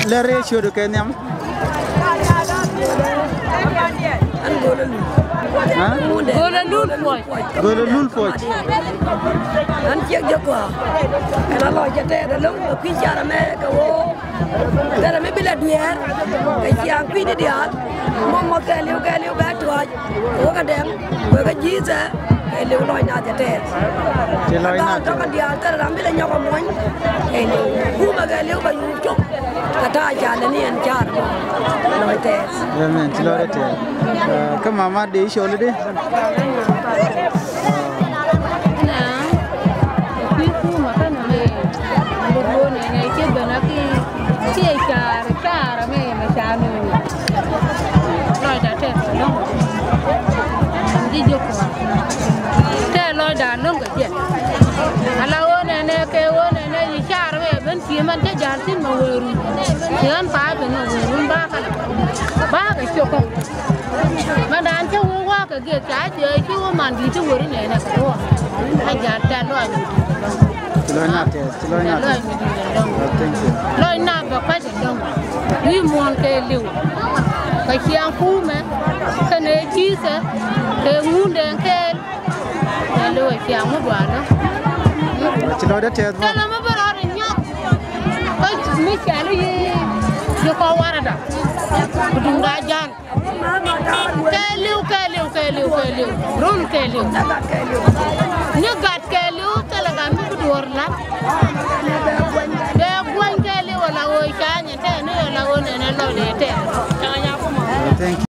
Le ratio de kenyam. Gola lul poch. An chiếc giấc qua, nó lòi cho tè nó lúc khi cha mẹ cái ô, tè là mấy biết là đĩa, cái chiang pin đi ăn, mong cái liu bé chuột, ô cái đệm, với cái gì thế, cái liu lòi nát cho tè. Chỉ lòi nát. Trong cái đĩa tè là biết là nhau cái muỗng, cái liu, mà cái liu bao nhiêu chút, cái ta cha là niên cha lòi tè. Amen. Chỉ lòi tè. Cái mama đi show đi. Man ta jartin ma weru yan pa be no weru ba ka choko man dan ta wo wa ka ge ta je ki wo man di tu weru ne na ko ha jar ta lo ni Loi na te loi na thank you loi na ba pa de dong wi mon ke liu ka chiang ku me ka ne chi se ke ngun de ke lo chiang mo ba no chỉ loi te Misalnya ye kau warada, budung rajan, keliu, rum keliu, nyegat keliu, telegram itu dua orang, dia buang keliu, lalu ikannya, teh, ni lalu nenek lalu dete, jangan nyapu. Thank you.